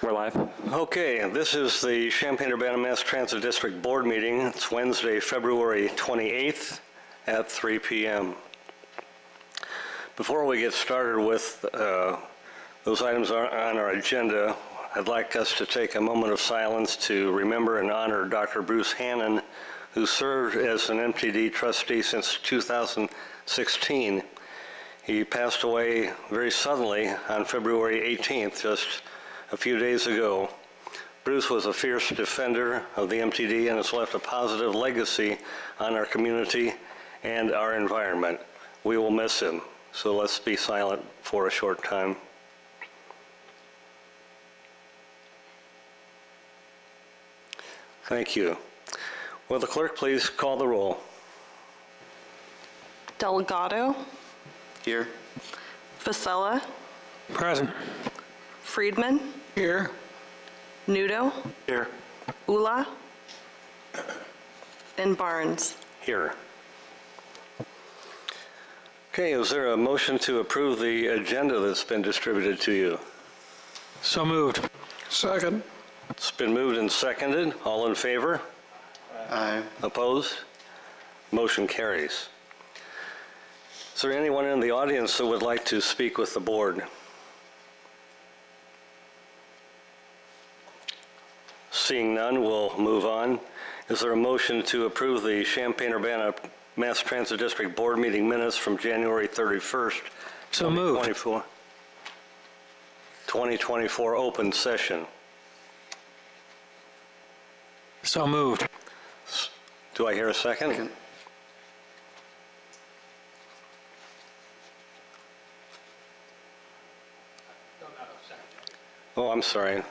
We're live. Okay, this is the Champaign-Urbana Mass Transit District Board meeting. It's Wednesday, February 28th at 3 p.m. Before we get started with those items on our agenda, I'd like us to take a moment of silence to remember and honor Dr. Bruce Hannon, who served as an MTD trustee since 2016. He passed away very suddenly on February 18th, just a few days ago. Bruce was a fierce defender of the MTD and has left a positive legacy on our community and our environment. We will miss him, so let's be silent for a short time. Thank you. Will the clerk please call the roll? Delgado. Here. Vasella. Present. Friedman. Here. Nudo. Here. Ula. And Barnes. Here. Okay, is there a motion to approve the agenda that's been distributed to you? So moved. Second. It's been moved and seconded. All in favor? Aye. Opposed? Motion carries. Is there anyone in the audience that would like to speak with the board? Seeing none, we'll move on. Is there a motion to approve the Champaign-Urbana Mass Transit District Board meeting minutes from January 31st, So moved. 2024 open session? So moved. Do I hear a second? Oh, I'm sorry.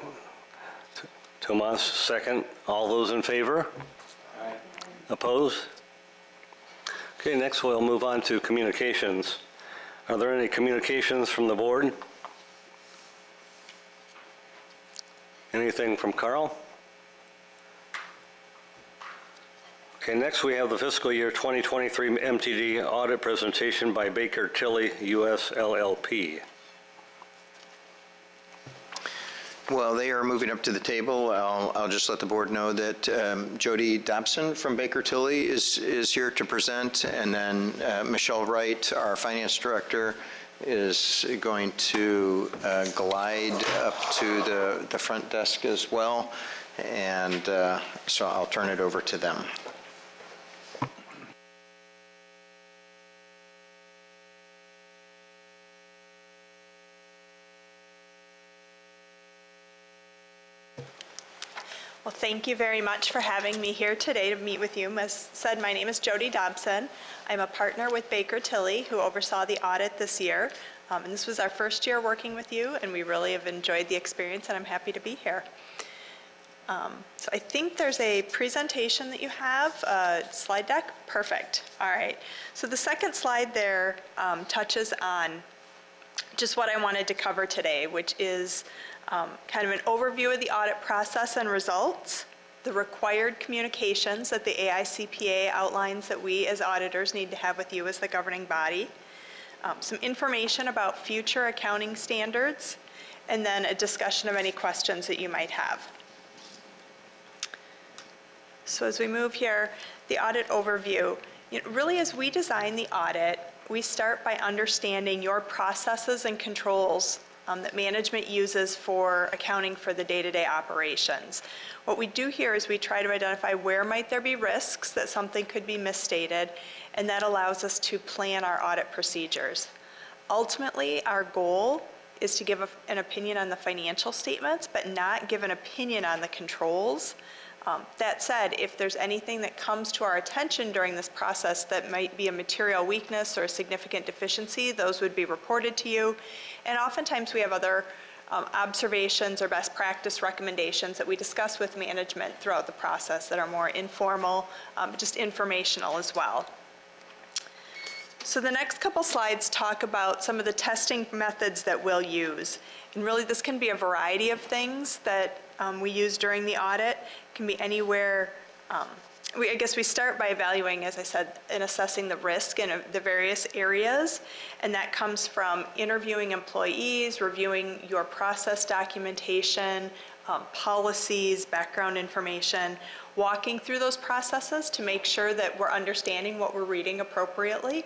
Tomas, second. All those in favor? Aye. Opposed? Okay, next we'll move on to communications. Are there any communications from the board? Anything from Carl? Okay, next we have the fiscal year 2023 MTD audit presentation by Baker Tilly, US LLP. Well, they are moving up to the table. I'll just let the board know that Jody Dobson from Baker Tilly is here to present, and then Michelle Wright, our finance director, is going to glide up to the front desk as well, and so I'll turn it over to them. Well, thank you very much for having me here today to meet with you. As said, my name is Jody Dobson. I'm a partner with Baker Tilly, who oversaw the audit this year. And this was our first year working with you, and we really have enjoyed the experience, and I'm happy to be here. So I think there's a presentation that you have, slide deck. Perfect. All right. So the second slide there touches on just what I wanted to cover today, which is kind of an overview of the audit process and results, the required communications that the AICPA outlines that we as auditors need to have with you as the governing body, some information about future accounting standards, and then a discussion of any questions that you might have. So as we move here, the audit overview, really as we design the audit, we start by understanding your processes and controls that management uses for accounting for the day-to-day operations. What we do here is we try to identify where might there be risks that something could be misstated, and that allows us to plan our audit procedures. Ultimately, our goal is to give an opinion on the financial statements, but not give an opinion on the controls. That said, if there's anything that comes to our attention during this process that might be a material weakness or a significant deficiency, those would be reported to you. And oftentimes we have other observations or best practice recommendations that we discuss with management throughout the process that are more informal, just informational as well. So the next couple slides talk about some of the testing methods that we'll use. And really this can be a variety of things that we use during the audit. It can be anywhere I guess we start by evaluating, as I said, and assessing the risk in the various areas, and that comes from interviewing employees, reviewing your process documentation, policies, background information, walking through those processes to make sure that we're understanding what we're reading appropriately,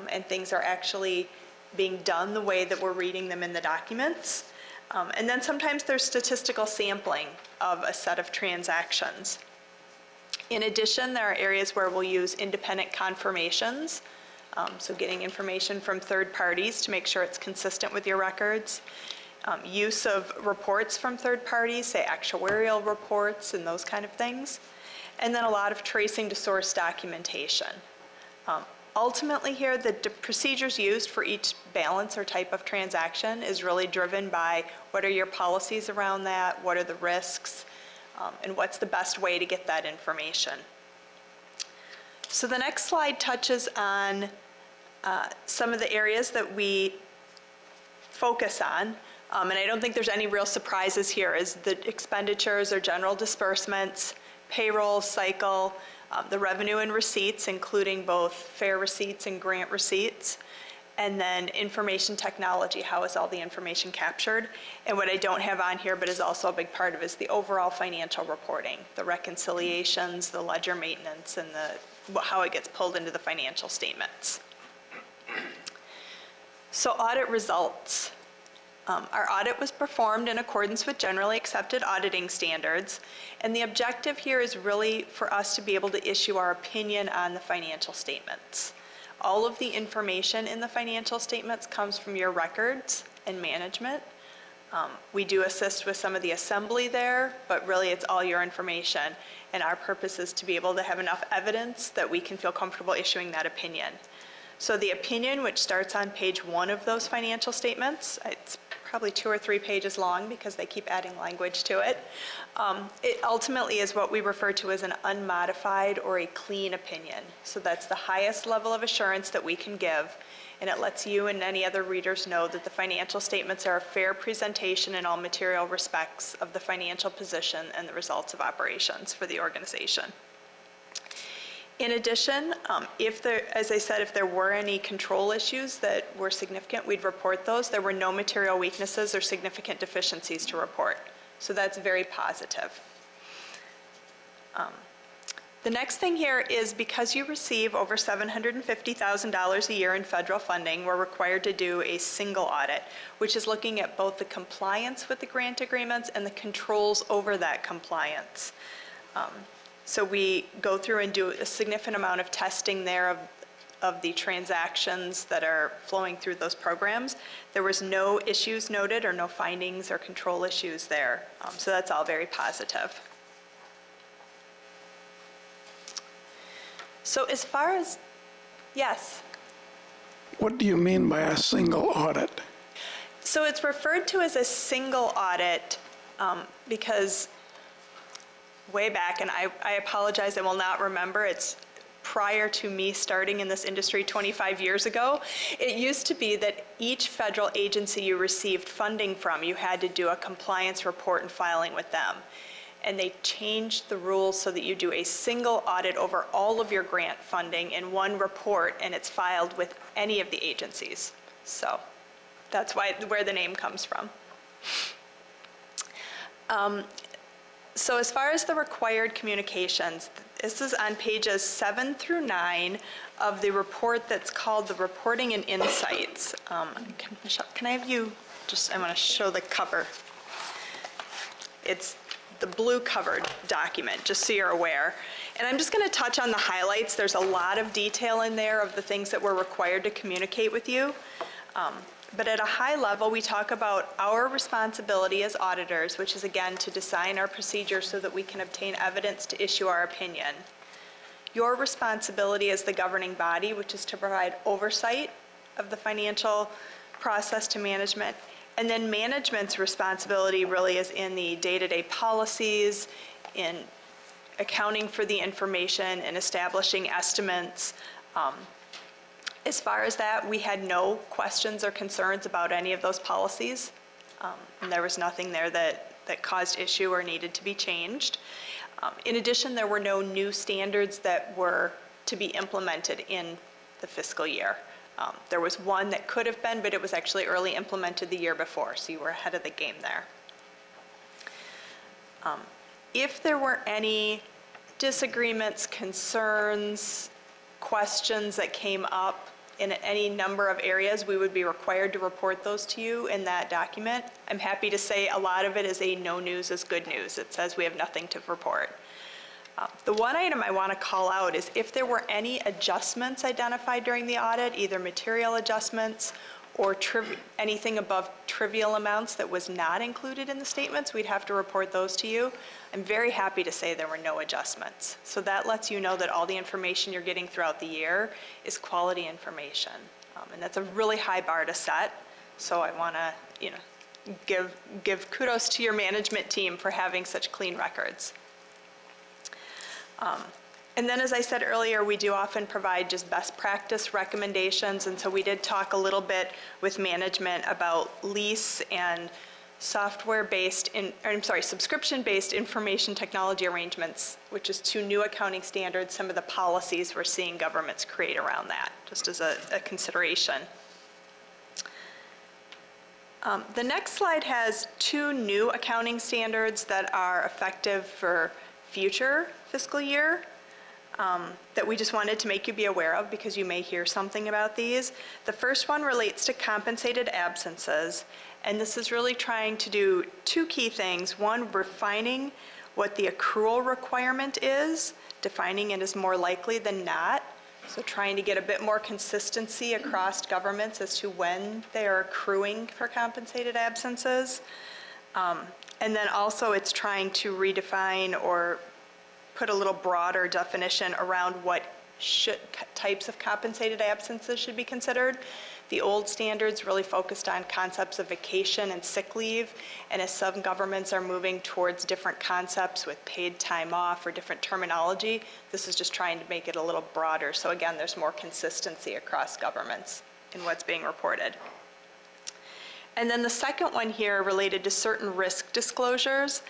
and things are actually being done the way that we're reading them in the documents. And then sometimes there's statistical sampling of a set of transactions. In addition, there are areas where we'll use independent confirmations, so getting information from third parties to make sure it's consistent with your records. Use of reports from third parties, say actuarial reports and those kind of things. And then a lot of tracing to source documentation. Ultimately here, the procedures used for each balance or type of transaction is really driven by what are your policies around that, what are the risks, and what's the best way to get that information. So the next slide touches on some of the areas that we focus on, and I don't think there's any real surprises here, is the expenditures or general disbursements, payroll cycle, the revenue and receipts, including both fair receipts and grant receipts, and then information technology, how is all the information captured? And what I don't have on here, but is also a big part of, is the overall financial reporting, the reconciliations, the ledger maintenance, and how it gets pulled into the financial statements. So audit results. Our audit was performed in accordance with generally accepted auditing standards, and the objective here is really for us to be able to issue our opinion on the financial statements. All of the information in the financial statements comes from your records and management. We do assist with some of the assembly there, but really it's all your information, and our purpose is to be able to have enough evidence that we can feel comfortable issuing that opinion. So the opinion, which starts on page 1 of those financial statements, it's probably 2 or 3 pages long because they keep adding language to it. It ultimately is what we refer to as an unmodified or a clean opinion. So that's the highest level of assurance that we can give, and it lets you and any other readers know that the financial statements are a fair presentation in all material respects of the financial position and the results of operations for the organization. In addition, as I said, if there were any control issues that were significant, we'd report those. There were no material weaknesses or significant deficiencies to report. So that's very positive. The next thing here is because you receive over $750,000 a year in federal funding, we're required to do a single audit, which is looking at both the compliance with the grant agreements and the controls over that compliance. So we go through and do a significant amount of testing there of the transactions that are flowing through those programs. There was no issues noted or no findings or control issues there. So that's all very positive. So as far as, yes? What do you mean by a single audit? So it's referred to as a single audit because way back, and I apologize, I will not remember, it's prior to me starting in this industry 25 years ago, it used to be that each federal agency you received funding from, you had to do a compliance report and filing with them. And they changed the rules so that you do a single audit over all of your grant funding in one report, and it's filed with any of the agencies. So that's where the name comes from. So as far as the required communications, this is on pages 7 through 9 of the report that's called the Reporting and Insights. Michelle, can I have you I want to show the cover. It's the blue covered document, just so you're aware. And I'm just going to touch on the highlights. There's a lot of detail in there of the things that we're required to communicate with you. But at a high level, we talk about our responsibility as auditors, which is again to design our procedures so that we can obtain evidence to issue our opinion. Your responsibility as the governing body, which is to provide oversight of the financial process to management. And then management's responsibility really is in the day-to-day policies, in accounting for the information and establishing estimates. As far as that, we had no questions or concerns about any of those policies. And there was nothing there that caused issue or needed to be changed. In addition, there were no new standards that were to be implemented in the fiscal year. There was one that could have been, but it was actually early implemented the year before, so you were ahead of the game there. If there were any disagreements, concerns, questions that came up in any number of areas, we would be required to report those to you in that document. I'm happy to say a lot of it is a no news is good news. It says we have nothing to report. The one item I want to call out is if there were any adjustments identified during the audit, either material adjustments or anything above trivial amounts that was not included in the statements, we'd have to report those to you. I'm very happy to say there were no adjustments. So that lets you know that all the information you're getting throughout the year is quality information. And that's a really high bar to set. So I want to, give kudos to your management team for having such clean records. And then, as I said earlier, we do often provide just best practice recommendations, and so we did talk a little bit with management about lease and subscription-based information technology arrangements, which is 2 new accounting standards, some of the policies we're seeing governments create around that, just as a consideration. The next slide has 2 new accounting standards that are effective for future fiscal year that we just wanted to make you be aware of because you may hear something about these. The first one relates to compensated absences, and this is really trying to do 2 key things. One, refining what the accrual requirement is, defining it as more likely than not, so trying to get a bit more consistency across governments as to when they are accruing for compensated absences. And then also it's trying to redefine or put a little broader definition around what types of compensated absences should be considered. The old standards really focused on concepts of vacation and sick leave, and as some governments are moving towards different concepts with paid time off or different terminology, this is just trying to make it a little broader. So again, there's more consistency across governments in what's being reported. And then the second one here related to certain risk disclosures.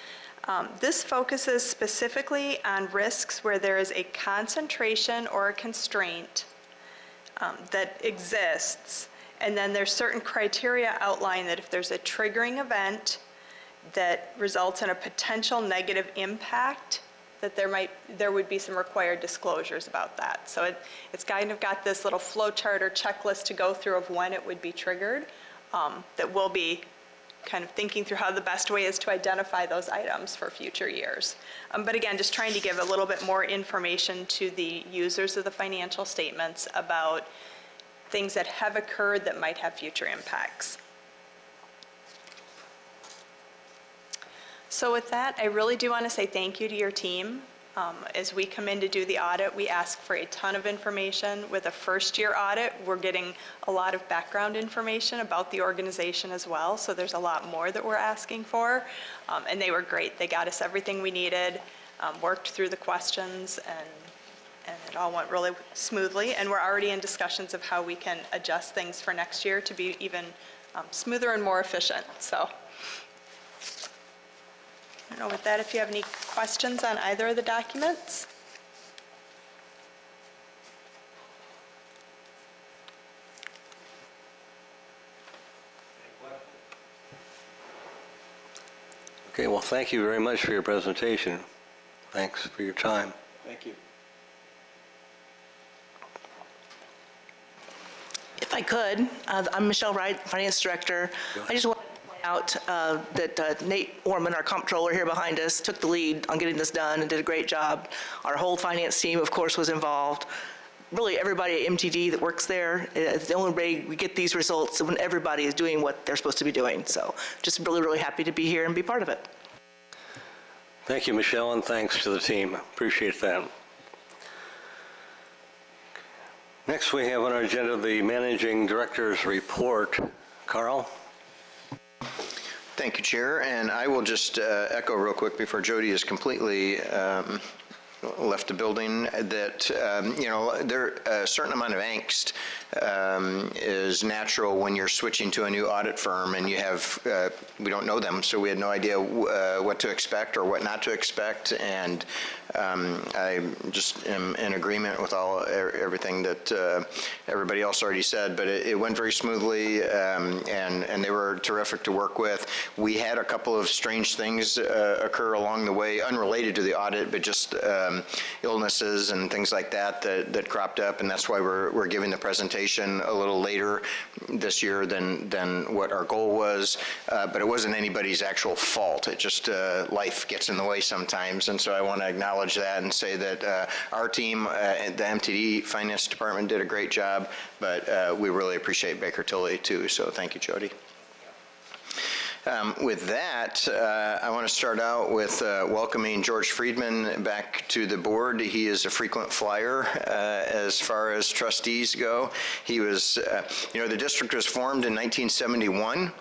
This focuses specifically on risks where there is a concentration or a constraint that exists, and then there's certain criteria outlined that if there's a triggering event that results in a potential negative impact, that there would be some required disclosures about that. So it's kind of got this little flow chart or checklist to go through of when it would be triggered that will be kind of thinking through how the best way is to identify those items for future years. But again, just trying to give a little bit more information to the users of the financial statements about things that have occurred that might have future impacts. So with that, I really do want to say thank you to your team. As we come in to do the audit, we ask for a ton of information. With a first-year audit, we're getting a lot of background information about the organization as well, so there's a lot more that we're asking for. And they were great. They got us everything we needed, worked through the questions, and it all went really smoothly. And we're already in discussions of how we can adjust things for next year to be even smoother and more efficient. So I don't know with that if you have any questions on either of the documents. Okay, well, thank you very much for your presentation. Thanks for your time. Thank you. If I could, I'm Michelle Wright, Finance Director. I just want to point out that Nate Orman, our comptroller here behind us, took the lead on getting this done and did a great job. Our whole finance team, of course, was involved. Really, everybody at MTD that works there, it's the only way we get these results when everybody is doing what they're supposed to be doing. So just really, really happy to be here and be part of it. Thank you, Michelle, and thanks to the team. Appreciate that. Next, we have on our agenda the Managing Director's report. Carl? Thank you, Chair. And I will just echo real quick before Jody is completely left the building, that, there a certain amount of angst is natural when you're switching to a new audit firm and you have, we don't know them, so we had no idea what to expect or what not to expect. And I just am in agreement with everything that everybody else already said, but it went very smoothly, and they were terrific to work with. We had a couple of strange things occur along the way, unrelated to the audit, but just illnesses and things like that cropped up, and that's why we're giving the presentation a little later this year than what our goal was, but it wasn't anybody's actual fault. It just, life gets in the way sometimes, and so I want to acknowledge that and say that our team, the MTD Finance Department, did a great job, but we really appreciate Baker Tilly too, so thank you, Jody. With that, I want to start out with welcoming George Friedman back to the board. He is a frequent flyer as far as trustees go. He was, the district was formed in 1971,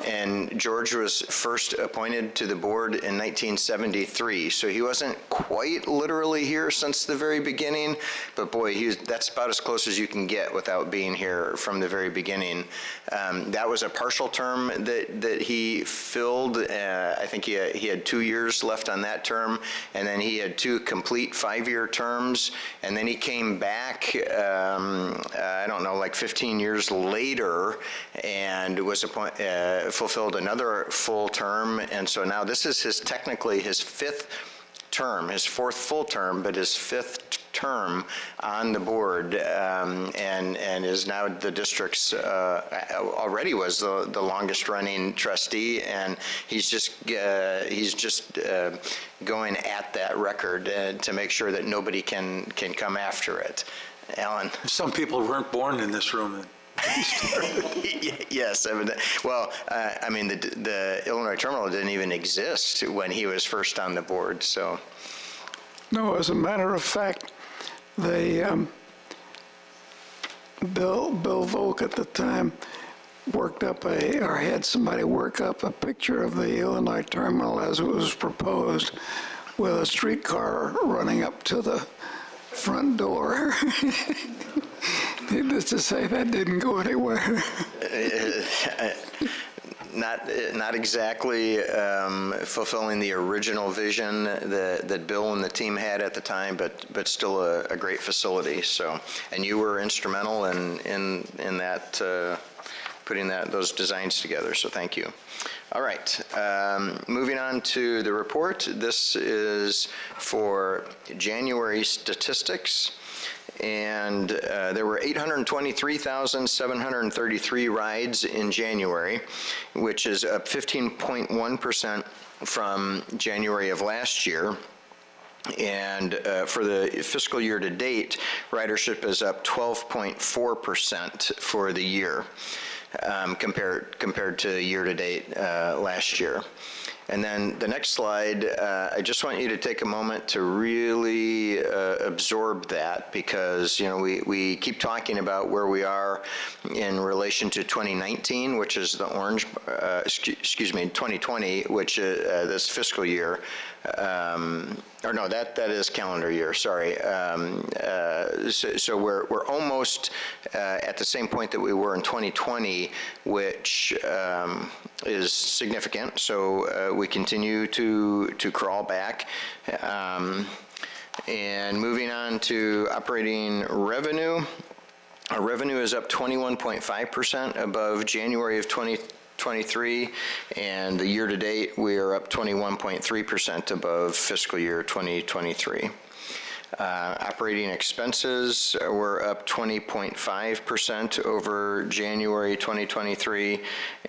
and George was first appointed to the board in 1973. So he wasn't quite literally here since the very beginning, but boy, that's about as close as you can get without being here from the very beginning. That was a partial term that he filled. I think he had 2 years left on that term, and then he had 2 complete 5-year terms, and then he came back, I don't know, like 15 years later, and was fulfilled another full term, and so now this is technically his 5th term, his 4th full term, but his 5th term on the board, and is now the district's, already was the longest running trustee, and he's just going at that record to make sure that nobody can come after it. Alan? Some people weren't born in this room. Yes, well, I mean, the Illinois terminal didn't even exist when he was first on the board, so. No, as a matter of fact, Bill Volk at the time worked up had somebody work up a picture of the Illinois terminal as it was proposed, with a streetcar running up to the front door. Needless to say, that didn't go anywhere. Not exactly fulfilling the original vision that Bill and the team had at the time, but still a great facility. So, and you were instrumental in that putting those designs together. So thank you. All right, moving on to the report. This is for January statistics. And there were 823,733 rides in January, which is up 15.1% from January of last year. And for the fiscal year to date, ridership is up 12.4% for the year, compared to year to date last year. And then the next slide, I just want you to take a moment to really absorb that, because we keep talking about where we are in relation to 2019, which is the orange, 2020, which this fiscal year. Or no, that is calendar year, sorry. So we're almost at the same point that we were in 2020, which is significant. So we continue to crawl back. And moving on to operating revenue. Our revenue is up 21.5% above January of 2023, and the year-to-date, we are up 21.3% above fiscal year 2023. Operating expenses were up 20.5% over January 2023,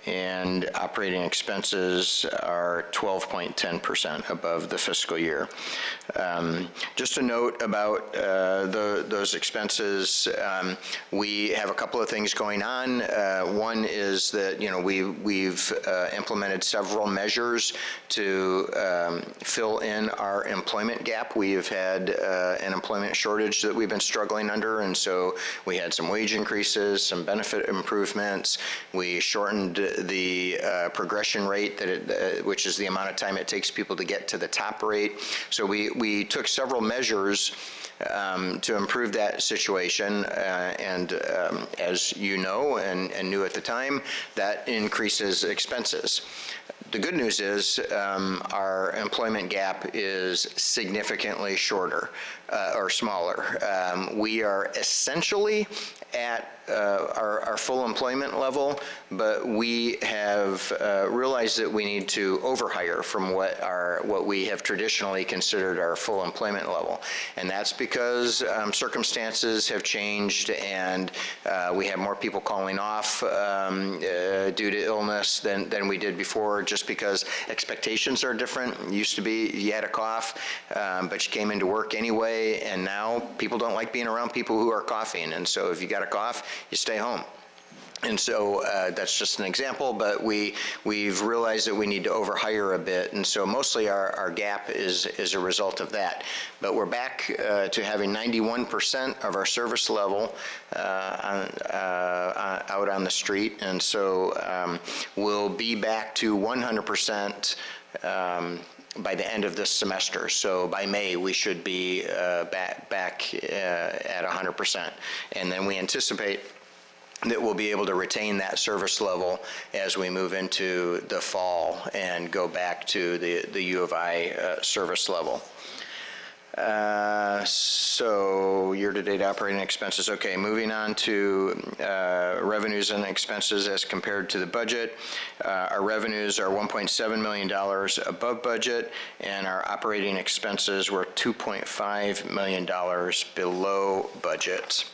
and operating expenses are 12.10% above the fiscal year. Just a note about those expenses, we have a couple of things going on. One is that we've implemented several measures to fill in our employment gap. We've had an employment shortage that we've been struggling under, and so we had some wage increases, some benefit improvements. We shortened the progression rate, which is the amount of time it takes people to get to the top rate. So we took several measures to improve that situation, and as you know and knew at the time, that increases expenses. The good news is our employment gap is significantly shorter or smaller. We are essentially at our full employment level, but we have realized that we need to overhire from what we have traditionally considered our full employment level. And that's because circumstances have changed, and we have more people calling off due to illness than we did before, just because expectations are different. It used to be you had a cough, but you came into work anyway, and now people don't like being around people who are coughing. And so if you got a cough, you stay home. And so that's just an example, but we've realized that we need to overhire a bit, and so mostly our gap is a result of that. But we're back to having 91% of our service level out on the street, and so we'll be back to 100% by the end of this semester. So by May, we should be back at 100%. And then we anticipate that we'll be able to retain that service level as we move into the fall and go back to the U of I service level. So year-to-date operating expenses. Okay, moving on to revenues and expenses as compared to the budget. Our revenues are $1.7 million above budget, and our operating expenses were $2.5 million below budget.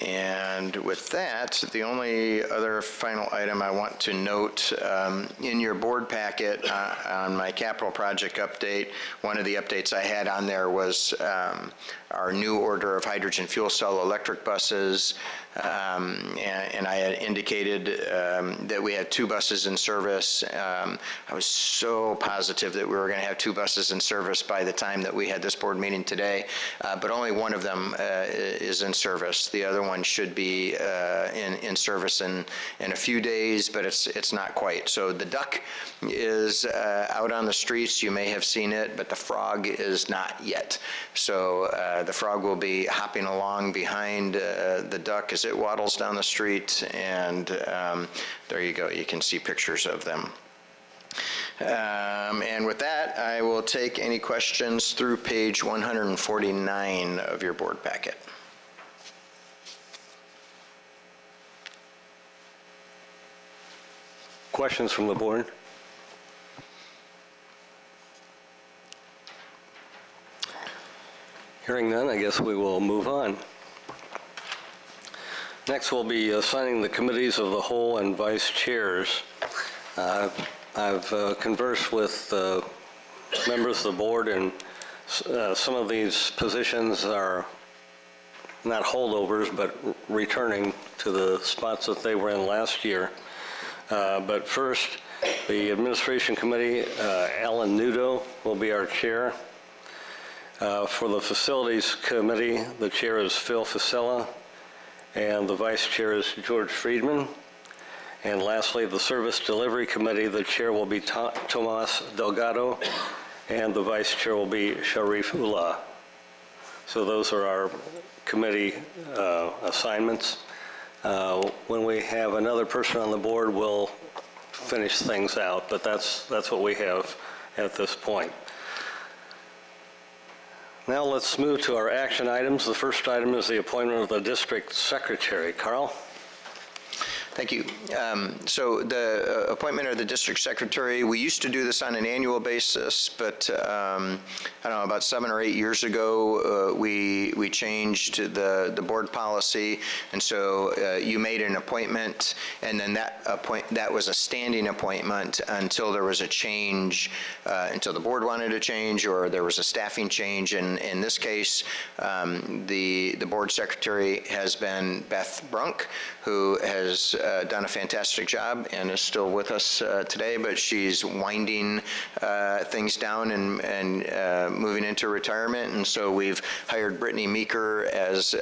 And with that, the only other final item I want to note, in your board packet on my capital project update, one of the updates I had on there was our new order of hydrogen fuel cell electric buses, and I had indicated that we had 2 buses in service. I was so positive that we were going to have 2 buses in service by the time that we had this board meeting today, but only one of them is in service. The other one should be in service in a few days, but it's not quite. So the duck is out on the streets. You may have seen it, but the frog is not yet. So the frog will be hopping along behind the duck as it waddles down the street, and there you go. You can see pictures of them. And with that, I will take any questions through page 149 of your board packet. Questions from the board? Hearing none, I guess we will move on. Next, we'll be assigning the committees of the whole and vice chairs. I've conversed with members of the board, and some of these positions are not holdovers, but returning to the spots that they were in last year. But first, the Administration Committee, Alan Nudo will be our chair. For the Facilities Committee, the chair is Phil Fasella, and the vice chair is George Friedman. And lastly, the Service Delivery Committee, the chair will be Tomas Delgado, and the vice chair will be Sharif Ullah. So those are our committee assignments. When we have another person on the board, we'll finish things out, but that's what we have at this point. Now let's move to our action items. The first item is the appointment of the district secretary. Carl? Thank you. So the appointment of the district secretary, we used to do this on an annual basis, but I don't know, about 7 or 8 years ago, we changed the board policy, and so you made an appointment, and then that was a standing appointment until there was a change, until the board wanted a change or there was a staffing change. And in this case, the board secretary has been Beth Brunk, who has done a fantastic job and is still with us today, but she's winding things down and moving into retirement. And so we've hired Brittany Meeker as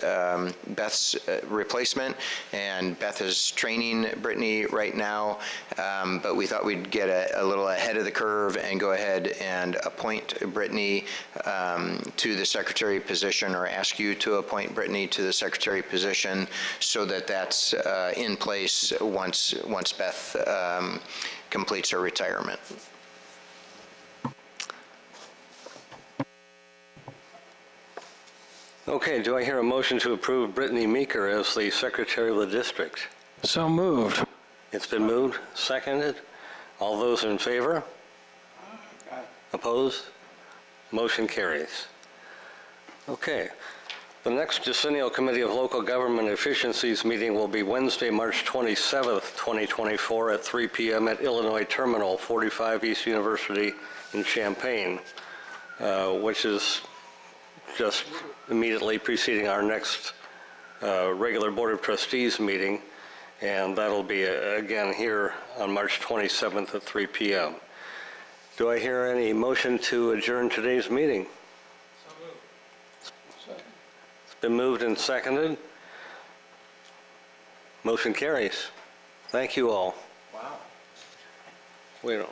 Beth's replacement, and Beth is training Brittany right now, but we thought we'd get a little ahead of the curve and go ahead and appoint Brittany to the secretary position, or ask you to appoint Brittany to the secretary position, so that that's in place once Beth completes her retirement. Okay, do I hear a motion to approve Brittany Meeker as the secretary of the district? So moved. It's been moved, seconded. All those in favor? Opposed? Motion carries. Okay. The next Decennial Committee of Local Government Efficiencies meeting will be Wednesday, March 27th, 2024 at 3 p.m. at Illinois Terminal, 45 East University in Champaign, which is just immediately preceding our next regular Board of Trustees meeting, and that'll be again here on March 27th at 3 p.m. Do I hear any motion to adjourn today's meeting? Been moved and seconded. Motion carries. Thank you all. Wow. We don't.